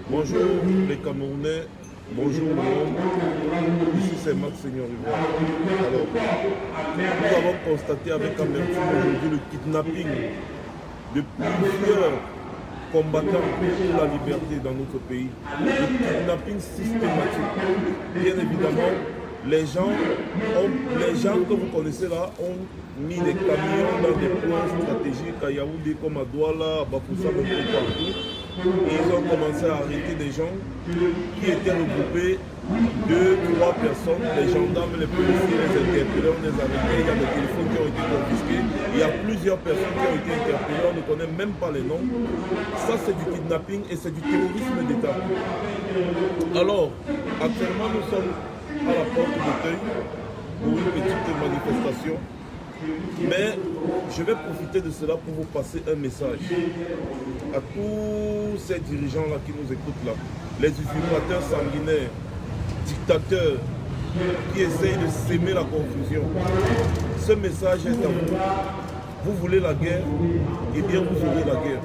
Bonjour les Camerounais, bonjour le monde, ici c'est Max Seigneur Rivoire. Alors, nous avons constaté avec amertume aujourd'hui le kidnapping de plusieurs combattants pour la liberté dans notre pays. Le kidnapping systématique. Bien évidemment, les gens que vous connaissez là ont mis des camions dans des points stratégiques à Yaoundé comme à Douala, à Bafoussam, un peu partout. Et ils ont commencé à arrêter des gens qui étaient regroupés, 2-3 personnes, les gendarmes, les policiers, les interpellés, on les a arrêtés, il y a des téléphones qui ont été confisqués, il y a plusieurs personnes qui ont été interpellées, on ne connaît même pas les noms. Ça c'est du kidnapping et c'est du terrorisme d'État. Alors, actuellement nous sommes à la porte d'Auteuil pour une petite manifestation. Mais je vais profiter de cela pour vous passer un message à tous ces dirigeants-là qui nous écoutent là, les usurpateurs sanguinaires, dictateurs qui essayent de s'aimer la confusion. Ce message est à vous. Vous voulez la guerre, eh bien vous aurez la guerre.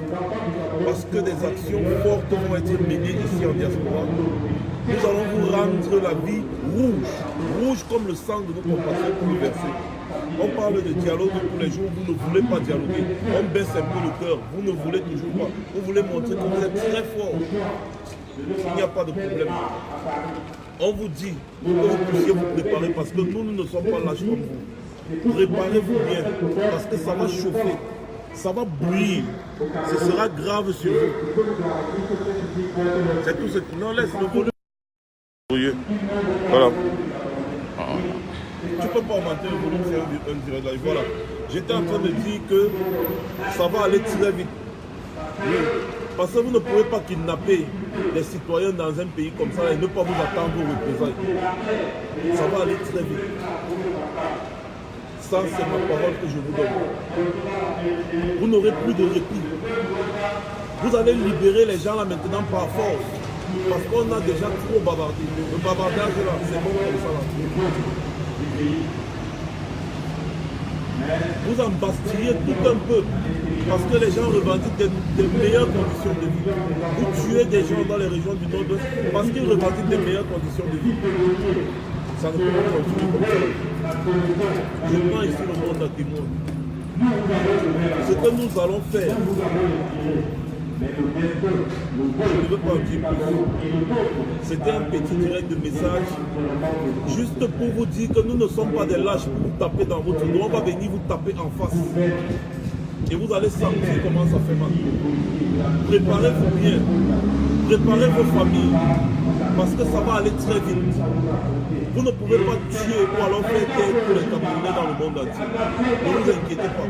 Parce que des actions fortes vont être menées ici en diaspora. Nous allons vous rendre la vie rouge, rouge comme le sang de nos compatriotes pour le verser. On parle de dialogue tous les jours, vous ne voulez pas dialoguer. On baisse un peu le cœur, vous ne voulez toujours pas. Vous voulez montrer que vous êtes très fort. Il n'y a pas de problème. On vous dit que vous puissiez vous préparer parce que nous ne sommes pas lâches comme vous. Préparez-vous bien parce que ça va chauffer, ça va bouillir, ce sera grave sur vous. C'est tout ce que... Non, laisse le volume. Voilà. Tu peux pas augmenter le volume, c'est un direct live. Voilà. J'étais en train de dire que ça va aller très vite. Oui. Parce que vous ne pouvez pas kidnapper les citoyens dans un pays comme ça et ne pas vous attendre aux représailles. Ça va aller très vite. Ça, c'est ma parole que je vous donne. Vous n'aurez plus de répit. Vous allez libérer les gens là maintenant par force. Parce qu'on a déjà trop bavardé. Le bavardage là, c'est bon comme ça là. Vous embastillez tout un peu parce que les gens revendiquent des meilleures conditions de vie. Vous tuez des gens dans les régions du Nord-Ouest parce qu'ils revendiquent des meilleures conditions de vie. Ça ne peut pas continuer comme ça. Je prends ici le monde à témoin. Ce que nous allons faire, je ne veux pas en dire plus. C'était un petit direct de message, juste pour vous dire que nous ne sommes pas des lâches pour vous taper dans votre dos. On va venir vous taper en face. Et vous allez sentir comment ça fait mal. Préparez-vous bien. Préparez vos familles. Parce que ça va aller très vite. Vous ne pouvez pas tuer ou alors faire taire pour les Camerounais dans le monde entier. Ne vous inquiétez pas.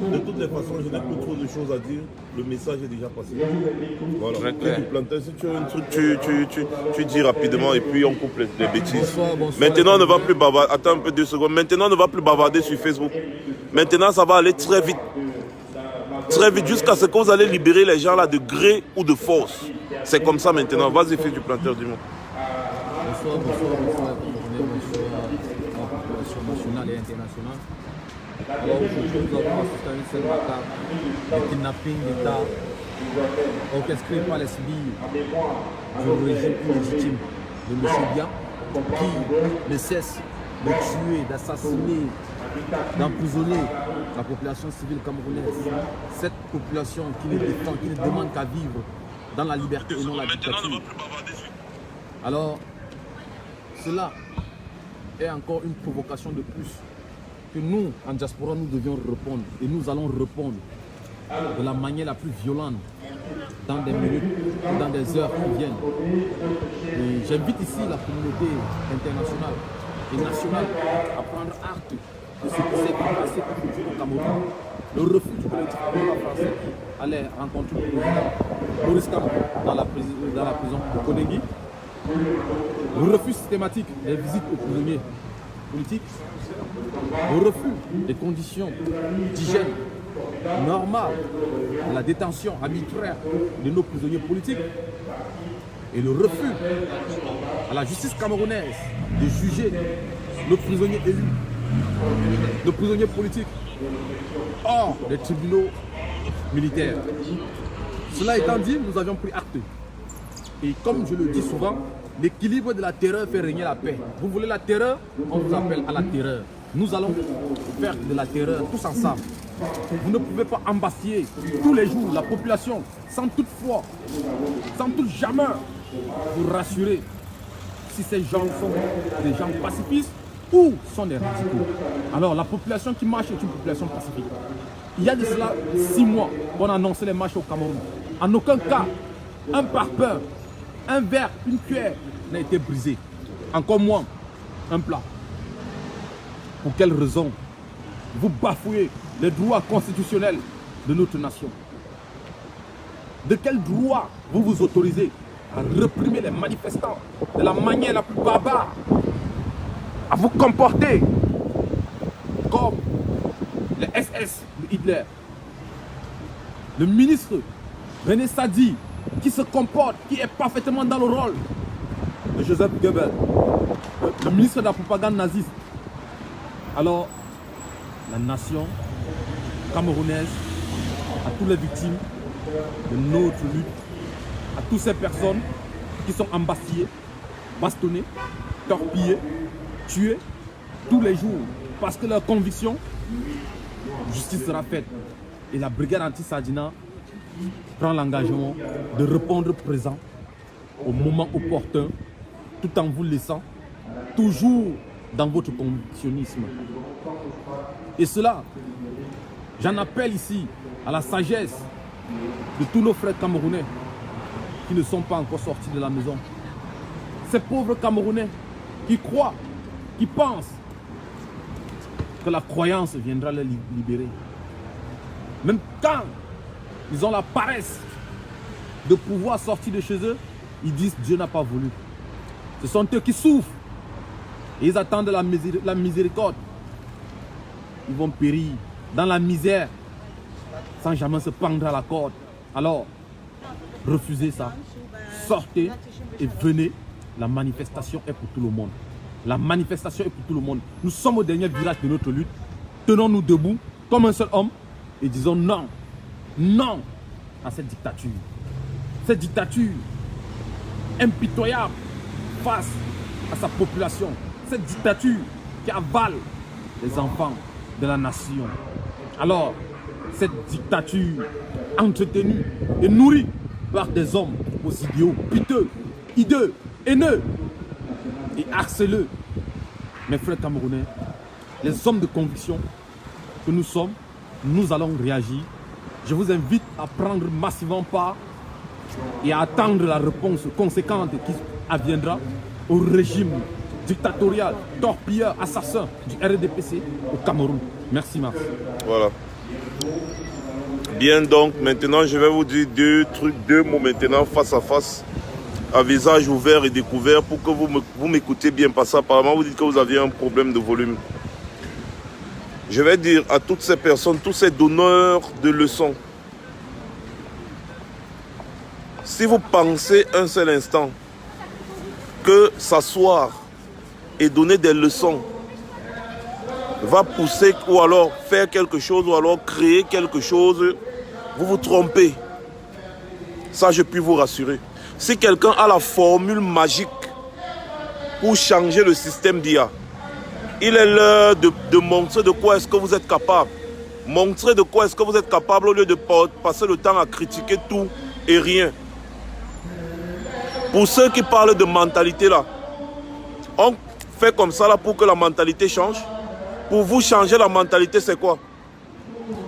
De toutes les façons, je n'ai plus trop de choses à dire. Le message est déjà passé. Voilà. Si tu as un truc, tu dis rapidement et puis on coupe les bêtises. Bonsoir, maintenant, on ne va plus bavarder. Attends un peu, 2 secondes. Maintenant, on ne va plus bavarder sur Facebook. Maintenant, ça va aller très vite. Très vite, jusqu'à ce que vous allez libérer les gens là de gré ou de force. C'est comme ça maintenant. Vas-y, fais du planteur du monde. Bonsoir, bonsoir, la population nationale et internationale. Alors aujourd'hui, nous avons assisté à une scène macabre de kidnapping d'État orchestré par les civils du régime illégitime de M. Biya, qui ne cesse de tuer, d'assassiner, d'emprisonner la population civile camerounaise. Cette population qui ne défend, qui ne demande qu'à vivre dans la liberté et non la dictature. Alors, cela est encore une provocation de plus que nous, en diaspora, nous devions répondre. Et nous allons répondre de la manière la plus violente dans des minutes, dans des heures qui viennent. Et j'invite ici la communauté internationale et nationale à prendre acte de ce qui s'est passé aujourd'hui au Cameroun. Le refus du collectif français qui allait rencontrer le président Maurice Kamto dans la prison de Konegui. Le refus systématique des visites aux prisonniers politiques. Le refus des conditions d'hygiène normales de la détention arbitraire de nos prisonniers politiques. Et le refus à la justice camerounaise de juger nos prisonniers élus, nos prisonniers politiques hors des tribunaux militaires. Cela étant dit, nous avions pris acte. Et comme je le dis souvent, l'équilibre de la terreur fait régner la paix. Vous voulez la terreur? On vous appelle à la terreur. Nous allons faire de la terreur tous ensemble. Vous ne pouvez pas embastiller tous les jours la population sans toutefois, sans tout jamais vous rassurer si ces gens sont des gens pacifistes ou sont des radicaux. Alors la population qui marche est une population pacifique. Il y a de cela 6 mois qu'on a annoncé les marches au Cameroun. En aucun cas, un pare-pain, un verre, une cuillère n'a été brisé. Encore moins un plat. Pour quelle raison vous bafouez les droits constitutionnels de notre nation? De quel droit vous vous autorisez à réprimer les manifestants de la manière la plus barbare, à vous comporter comme les SS de Hitler? Le ministre René Sadi, qui se comporte, qui est parfaitement dans le rôle de Joseph Goebbels, le ministre de la propagande naziste. Alors, la nation camerounaise, à toutes les victimes de notre lutte, à toutes ces personnes qui sont embastillées, bastonnées, torpillées, tuées tous les jours parce que leur conviction, justice sera faite. Et la brigade anti-Sardina prend l'engagement de répondre présent au moment opportun, tout en vous laissant toujours dans votre convictionnisme. Et cela, j'en appelle ici à la sagesse de tous nos frères camerounais qui ne sont pas encore sortis de la maison. Ces pauvres Camerounais qui croient, qui pensent que la croyance viendra les libérer. Même quand ils ont la paresse de pouvoir sortir de chez eux, ils disent Dieu n'a pas voulu. Ce sont eux qui souffrent et ils attendent la miséricorde. Ils vont périr dans la misère sans jamais se pendre à la corde. Alors, refusez ça. Sortez et venez. La manifestation est pour tout le monde. La manifestation est pour tout le monde. Nous sommes au dernier virage de notre lutte. Tenons-nous debout comme un seul homme et disons non. Non à cette dictature. Cette dictature impitoyable face à sa population. Cette dictature qui avale les enfants de la nation. Alors, cette dictature entretenue et nourrie par des hommes aux idéaux piteux, hideux, haineux et harceleux. Mes frères camerounais, les hommes de conviction que nous sommes, nous allons réagir. Je vous invite à prendre massivement part et à attendre la réponse conséquente qui adviendra au régime dictatorial, torpilleur, assassin du RDPC au Cameroun. Merci Mars. Voilà. Bien, donc maintenant je vais vous dire deux mots maintenant face à face, à visage ouvert et découvert pour que vous m'écoutez bien, parce qu'apparemment vous dites que vous aviez un problème de volume. Je vais dire à toutes ces personnes, tous ces donneurs de leçons, si vous pensez un seul instant que s'asseoir et donner des leçons va pousser ou alors faire quelque chose ou alors créer quelque chose, vous vous trompez. Ça, je puis vous rassurer. Si quelqu'un a la formule magique pour changer le système d'IA, il est l'heure de montrer de quoi est-ce que vous êtes capable. Montrer de quoi est-ce que vous êtes capable au lieu de passer le temps à critiquer tout et rien. Pour ceux qui parlent de mentalité là, on fait comme ça là pour que la mentalité change. Pour vous, changer la mentalité, c'est quoi?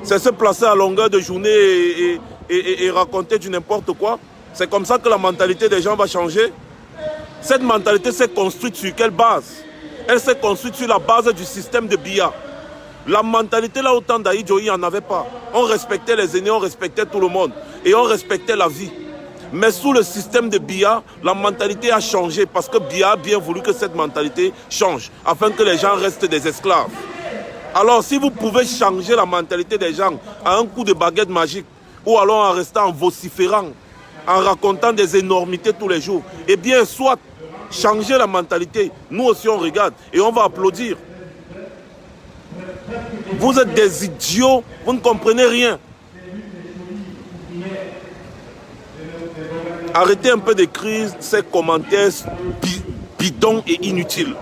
C'est se placer à longueur de journée et raconter du n'importe quoi. C'est comme ça que la mentalité des gens va changer. Cette mentalité s'est construite sur quelle base? Elle s'est construite sur la base du système de Biya. La mentalité là, au temps d'Aïdjo, il n'y en avait pas. On respectait les aînés, on respectait tout le monde. Et on respectait la vie. Mais sous le système de Biya, la mentalité a changé parce que Biya a bien voulu que cette mentalité change, afin que les gens restent des esclaves. Alors si vous pouvez changer la mentalité des gens à un coup de baguette magique, ou alors en restant en vociférant, en racontant des énormités tous les jours, eh bien soit changer la mentalité, nous aussi on regarde et on va applaudir. Vous êtes des idiots, vous ne comprenez rien. Arrêtez un peu d'écrire ces commentaires bidons et inutiles.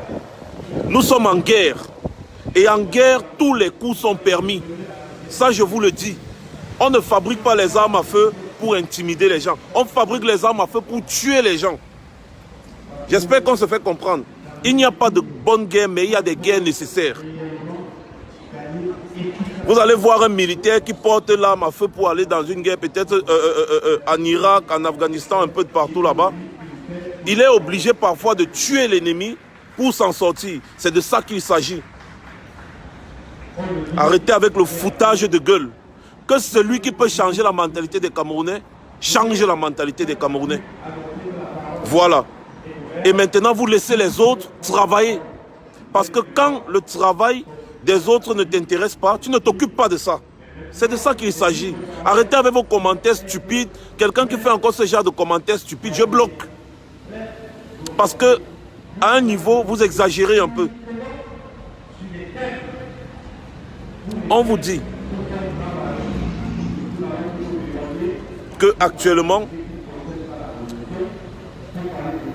Nous sommes en guerre. Et en guerre, tous les coups sont permis. Ça, je vous le dis. On ne fabrique pas les armes à feu pour intimider les gens. On fabrique les armes à feu pour tuer les gens. J'espère qu'on se fait comprendre. Il n'y a pas de bonne guerre, mais il y a des guerres nécessaires. Vous allez voir un militaire qui porte l'arme à feu pour aller dans une guerre, peut-être en Irak, en Afghanistan, un peu de partout là-bas. Il est obligé parfois de tuer l'ennemi pour s'en sortir. C'est de ça qu'il s'agit. Arrêtez avec le foutage de gueule. Que celui qui peut changer la mentalité des Camerounais, change la mentalité des Camerounais. Voilà. Et maintenant, vous laissez les autres travailler. Parce que quand le travail des autres ne t'intéresse pas, tu ne t'occupes pas de ça. C'est de ça qu'il s'agit. Arrêtez avec vos commentaires stupides. Quelqu'un qui fait encore ce genre de commentaires stupides, je bloque. Parce que, à un niveau, vous exagérez un peu. On vous dit que actuellement,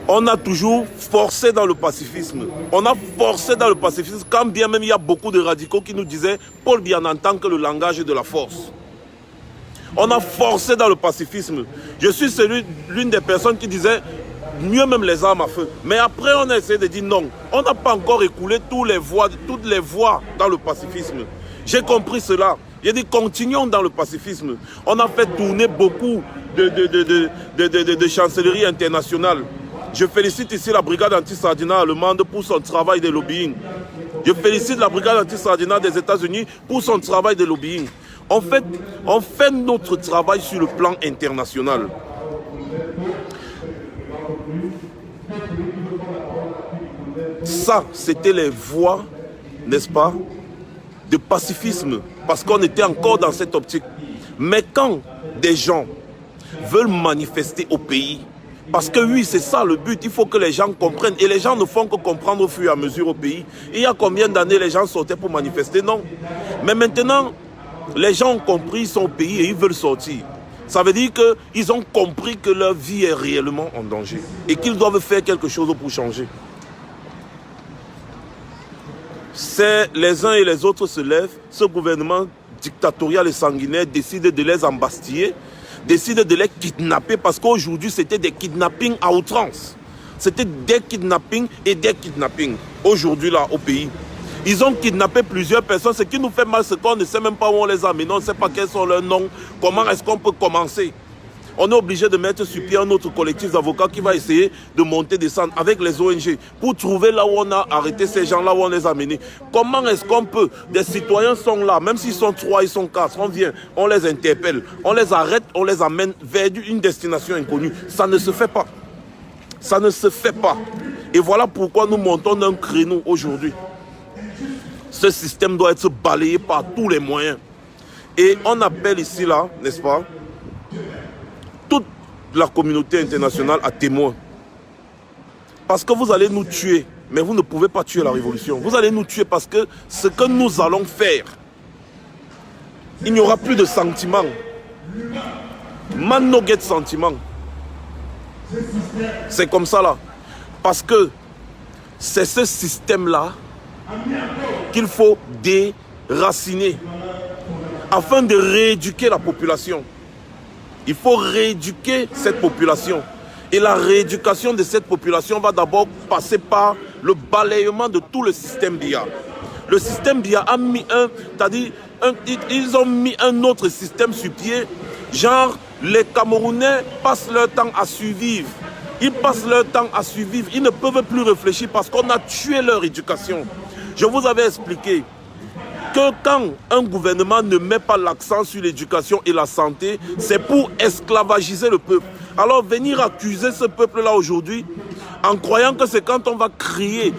on a toujours forcé dans le pacifisme. On a forcé dans le pacifisme, quand bien même il y a beaucoup de radicaux qui nous disaient Paul Biya n'entend que le langage de la force. On a forcé dans le pacifisme. Je suis l'une des personnes qui disait mieux même les armes à feu. Mais après, on a essayé de dire non. On n'a pas encore écoulé toutes les voies dans le pacifisme. J'ai compris cela. J'ai dit continuons dans le pacifisme. On a fait tourner beaucoup de chancelleries internationales. Je félicite ici la brigade anti-sardinat allemande pour son travail de lobbying. Je félicite la brigade anti-sardinat des États-Unis pour son travail de lobbying. En fait, on fait notre travail sur le plan international. Ça, c'était les voies, n'est-ce pas, de pacifisme, parce qu'on était encore dans cette optique. Mais quand des gens veulent manifester au pays, parce que oui, c'est ça le but, il faut que les gens comprennent. Et les gens ne font que comprendre au fur et à mesure au pays. Il y a combien d'années les gens sortaient pour manifester? Non. Mais maintenant, les gens ont compris, ils sont au pays et ils veulent sortir. Ça veut dire qu'ils ont compris que leur vie est réellement en danger. Et qu'ils doivent faire quelque chose pour changer. C'est les uns et les autres se lèvent, ce gouvernement dictatorial et sanguinaire décide de les embastiller, décide de les kidnapper parce qu'aujourd'hui c'était des kidnappings à outrance. C'était des kidnappings et des kidnappings aujourd'hui là au pays. Ils ont kidnappé plusieurs personnes. Ce qui nous fait mal, c'est qu'on ne sait même pas où on les a amenés, on ne sait pas quels sont leurs noms, comment est-ce qu'on peut commencer. On est obligé de mettre sur pied un autre collectif d'avocats qui va essayer de monter, descendre avec les ONG pour trouver là où on a arrêté ces gens, là où on les a menés. Comment est-ce qu'on peut? Des citoyens sont là, même s'ils sont 3, ils sont 4, on vient, on les interpelle, on les arrête, on les amène vers une destination inconnue. Ça ne se fait pas. Ça ne se fait pas. Et voilà pourquoi nous montons un créneau aujourd'hui. Ce système doit être balayé par tous les moyens. Et on appelle ici, là, n'est-ce pas, toute la communauté internationale à témoin. Parce que vous allez nous tuer, mais vous ne pouvez pas tuer la révolution. Vous allez nous tuer parce que ce que nous allons faire, il n'y aura plus de sentiments. Man no get sentiment. C'est comme ça là. Parce que c'est ce système-là qu'il faut déraciner afin de rééduquer la population. Il faut rééduquer cette population. Et la rééducation de cette population va d'abord passer par le balayement de tout le système Biya. Le système Biya a mis ils ont mis un autre système sur pied. Genre, les Camerounais passent leur temps à survivre. Ils passent leur temps à survivre. Ils ne peuvent plus réfléchir parce qu'on a tué leur éducation. Je vous avais expliqué que quand un gouvernement ne met pas l'accent sur l'éducation et la santé, c'est pour esclavagiser le peuple. Alors venir accuser ce peuple-là aujourd'hui, en croyant que c'est quand on va crier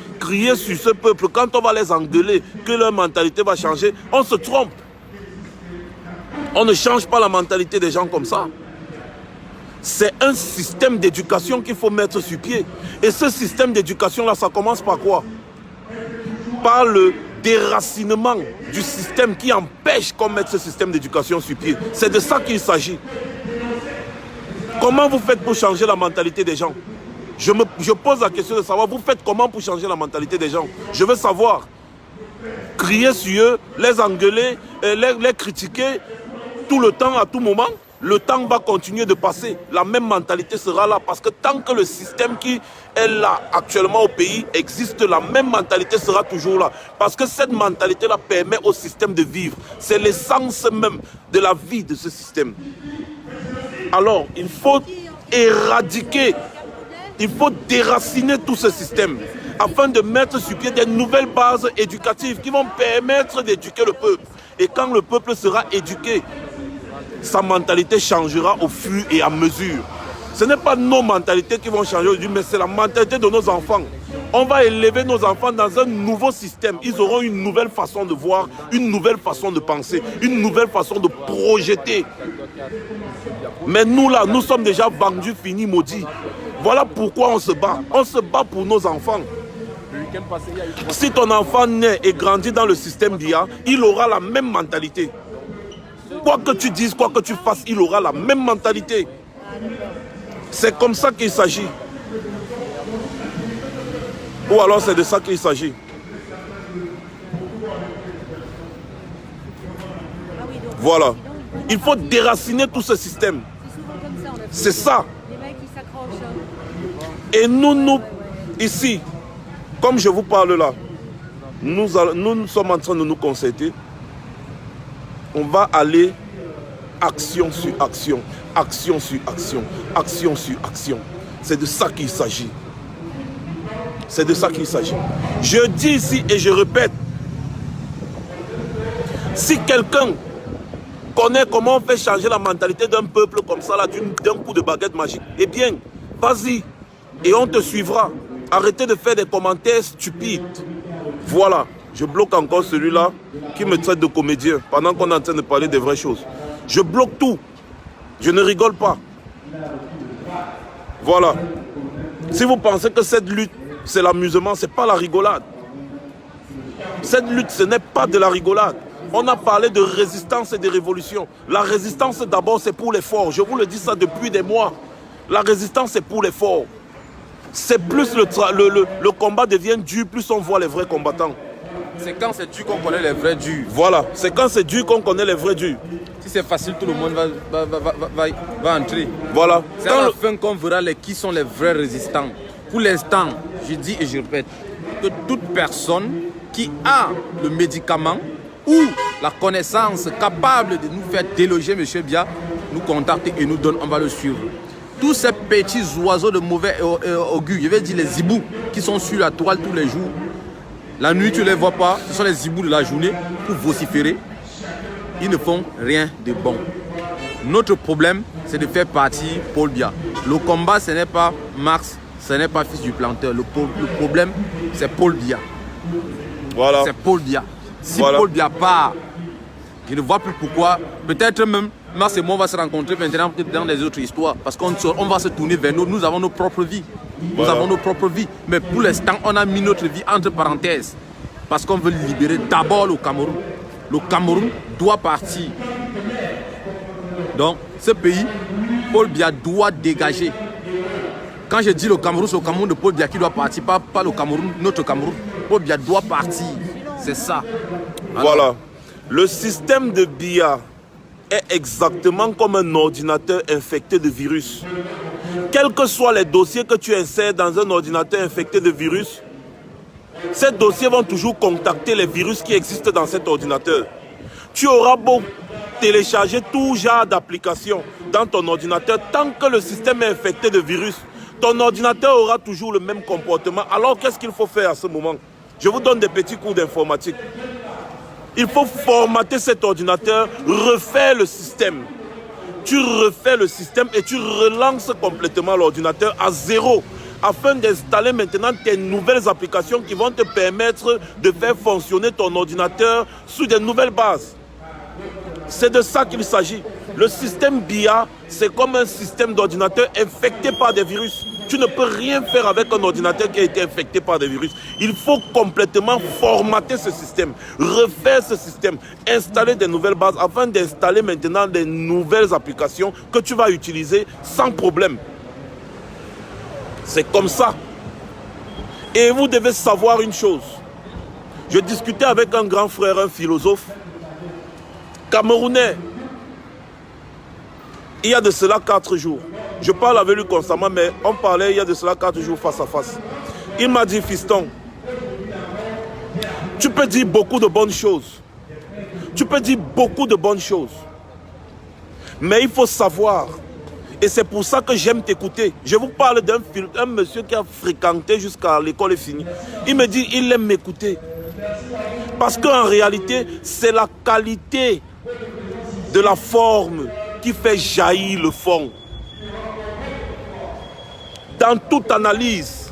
sur ce peuple, quand on va les engueuler, que leur mentalité va changer, on se trompe. On ne change pas la mentalité des gens comme ça. C'est un système d'éducation qu'il faut mettre sur pied. Et ce système d'éducation-là, ça commence par quoi? Par le déracinement du système qui empêche qu'on mette ce système d'éducation sur pied. C'est de ça qu'il s'agit. Comment vous faites pour changer la mentalité des gens? Je pose la question de savoir, vous faites comment pour changer la mentalité des gens? Je veux savoir. Crier sur eux, les engueuler, les critiquer tout le temps, à tout moment. Le temps va continuer de passer. La même mentalité sera là. Parce que tant que le système qui est là actuellement au pays existe, la même mentalité sera toujours là. Parce que cette mentalité-là permet au système de vivre. C'est l'essence même de la vie de ce système. Alors, il faut éradiquer, il faut déraciner tout ce système afin de mettre sur pied des nouvelles bases éducatives qui vont permettre d'éduquer le peuple. Et quand le peuple sera éduqué, sa mentalité changera au fur et à mesure. Ce n'est pas nos mentalités qui vont changer aujourd'hui, mais c'est la mentalité de nos enfants. On va élever nos enfants dans un nouveau système. Ils auront une nouvelle façon de voir, une nouvelle façon de penser, une nouvelle façon de projeter. Mais nous là, nous sommes déjà vendus, finis, maudits. Voilà pourquoi on se bat. On se bat pour nos enfants. Si ton enfant naît et grandit dans le système BIA, il aura la même mentalité. Quoi que tu dises, quoi que tu fasses, il aura la même mentalité. C'est comme ça qu'il s'agit. Ou alors c'est de ça qu'il s'agit. Voilà. Il faut déraciner tout ce système. C'est ça. Et nous, ici, comme je vous parle là, nous sommes en train de nous concerter. On va aller action sur action, action sur action, action sur action. C'est de ça qu'il s'agit. C'est de ça qu'il s'agit. Je dis ici et je répète, si quelqu'un connaît comment on fait changer la mentalité d'un peuple comme ça, d'un coup de baguette magique, eh bien, vas-y et on te suivra. Arrêtez de faire des commentaires stupides. Voilà. Je bloque encore celui-là qui me traite de comédien pendant qu'on est en train de parler des vraies choses. Je bloque tout. Je ne rigole pas. Voilà. Si vous pensez que cette lutte, c'est l'amusement, ce n'est pas la rigolade. Cette lutte, ce n'est pas de la rigolade. On a parlé de résistance et de révolution. La résistance, d'abord, c'est pour les forts. Je vous le dis ça depuis des mois. La résistance, c'est pour les forts. C'est plus le combat devient dur, plus on voit les vrais combattants. C'est quand c'est dur qu'on connaît les vrais durs. Voilà, c'est quand c'est dur qu'on connaît les vrais durs. Si c'est facile, tout le monde va entrer. Voilà. C'est à la fin qu'on verra qui sont les vrais résistants. Pour l'instant, je dis et je répète, que toute personne qui a le médicament ou la connaissance capable de nous faire déloger M. Bia, nous contacte et nous donne, on va le suivre. Tous ces petits oiseaux de mauvais augure, je vais dire les zibous qui sont sur la toile tous les jours, la nuit, tu ne les vois pas. Ce sont les zibous de la journée pour vociférer. Ils ne font rien de bon. Notre problème, c'est de faire partir Paul Bia. Le combat, ce n'est pas Max, ce n'est pas fils du planteur. Le problème, c'est Paul Bia. Voilà. C'est Paul Bia. Si voilà. Paul Bia part, je ne vois plus pourquoi. Peut-être même, Max et moi, on va se rencontrer maintenant dans les autres histoires. Parce qu'on va se tourner vers nous. Nous avons nos propres vies. Nous avons nos propres vies. Mais pour l'instant, on a mis notre vie entre parenthèses. Parce qu'on veut libérer d'abord le Cameroun. Le Cameroun doit partir. Donc, ce pays, Paul Bia doit dégager. Quand je dis le Cameroun, c'est le Cameroun de Paul Bia qui doit partir. Pas le Cameroun, notre Cameroun. Paul Bia doit partir. C'est ça. Alors, voilà. Le système de Bia est exactement comme un ordinateur infecté de virus. Quels que soient les dossiers que tu insères dans un ordinateur infecté de virus, ces dossiers vont toujours contacter les virus qui existent dans cet ordinateur. Tu auras beau télécharger tout genre d'applications dans ton ordinateur, tant que le système est infecté de virus, ton ordinateur aura toujours le même comportement. Alors qu'est-ce qu'il faut faire à ce moment? Je vous donne des petits cours d'informatique. Il faut formater cet ordinateur, refaire le système. Tu refais le système et tu relances complètement l'ordinateur à zéro afin d'installer maintenant tes nouvelles applications qui vont te permettre de faire fonctionner ton ordinateur sur des nouvelles bases. C'est de ça qu'il s'agit. Le système BIA, c'est comme un système d'ordinateur infecté par des virus. Tu ne peux rien faire avec un ordinateur qui a été infecté par des virus. Il faut complètement formater ce système, refaire ce système, installer des nouvelles bases afin d'installer maintenant des nouvelles applications que tu vas utiliser sans problème. C'est comme ça. Et vous devez savoir une chose. Je discutais avec un grand frère, un philosophe camerounais. Il y a de cela 4 jours. Je parle avec lui constamment, mais on parlait il y a de cela 4 jours face à face. Il m'a dit, fiston, tu peux dire beaucoup de bonnes choses. Tu peux dire beaucoup de bonnes choses. Mais il faut savoir, et c'est pour ça que j'aime t'écouter. Je vous parle d'un monsieur qui a fréquenté jusqu'à l'école est finie. Il me dit, il aime m'écouter. Parce qu'en réalité, c'est la qualité de la forme qui fait jaillir le fond. Dans toute analyse,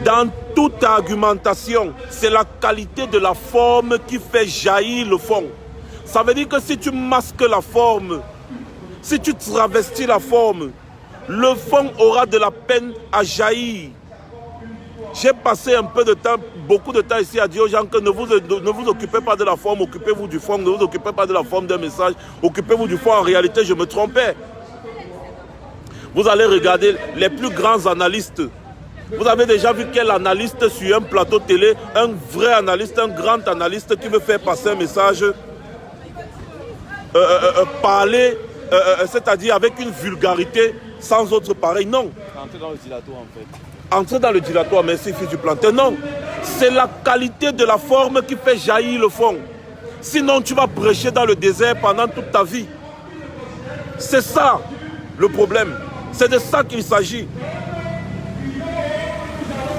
dans toute argumentation, c'est la qualité de la forme qui fait jaillir le fond. Ça veut dire que si tu masques la forme, si tu travestis la forme, le fond aura de la peine à jaillir. J'ai passé un peu de temps, beaucoup de temps ici à dire aux gens que ne vous occupez pas de la forme, occupez-vous du fond, ne vous occupez pas de la forme d'un message, occupez-vous du fond. En réalité, je me trompais. Vous allez regarder les plus grands analystes. Vous avez déjà vu quel analyste sur un plateau télé, un vrai analyste, un grand analyste qui veut faire passer un message, parler, c'est-à-dire avec une vulgarité sans autre pareil. Non. Entrer dans le dilatoire en fait. Entrer dans le dilatoire, merci fils du plantain. Non, c'est la qualité de la forme qui fait jaillir le fond. Sinon, tu vas prêcher dans le désert pendant toute ta vie. C'est ça le problème. C'est de ça qu'il s'agit.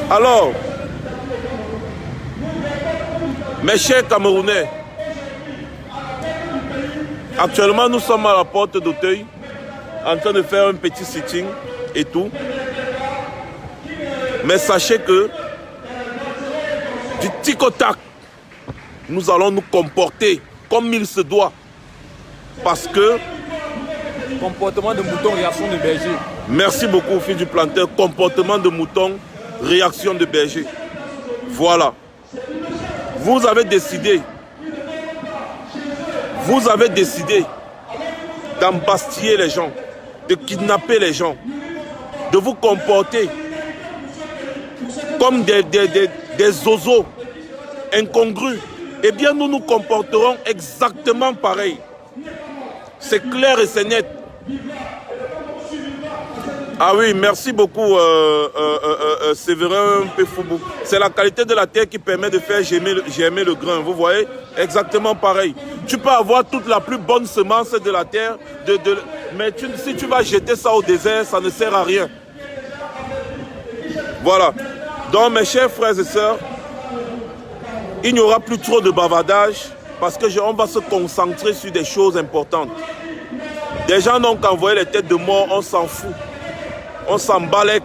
Alors, mes chers Camerounais, actuellement nous sommes à la porte d'Auteuil, en train de faire un petit sitting et tout. Mais sachez que du tic au tac, nous allons nous comporter comme il se doit. Parce que... Comportement de mouton, réaction de berger. Merci beaucoup, fils du planteur. Comportement de mouton, réaction de berger. Voilà. Vous avez décidé d'embastiller les gens, de kidnapper les gens, de vous comporter comme des zozos incongrus. Eh bien, nous nous comporterons exactement pareil. C'est clair et c'est net. Ah oui, merci beaucoup, Séverin Pefoubou. C'est la qualité de la terre qui permet de faire germer le grain. Vous voyez? Exactement pareil. Tu peux avoir toute la plus bonne semence de la terre, mais si tu vas jeter ça au désert, ça ne sert à rien. Voilà. Donc, mes chers frères et sœurs, il n'y aura plus trop de bavardage parce qu'on va se concentrer sur des choses importantes. Des gens n'ont qu'à envoyer les têtes de mort, on s'en fout. On s'en balèque.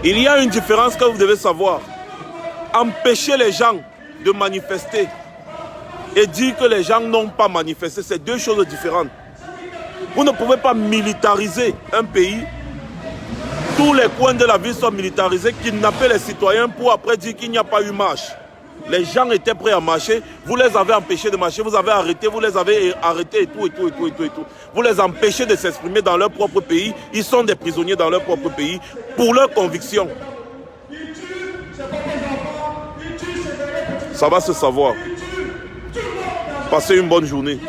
Il y a une différence que vous devez savoir. Empêcher les gens de manifester et dire que les gens n'ont pas manifesté, c'est deux choses différentes. Vous ne pouvez pas militariser un pays. Tous les coins de la ville sont militarisés, kidnapper les citoyens pour après dire qu'il n'y a pas eu marche. Les gens étaient prêts à marcher, vous les avez empêchés de marcher, vous avez arrêté, vous les avez arrêtés et tout. Vous les empêchez de s'exprimer dans leur propre pays, ils sont des prisonniers dans leur propre pays pour leurs convictions. Ça va se savoir. Passez une bonne journée.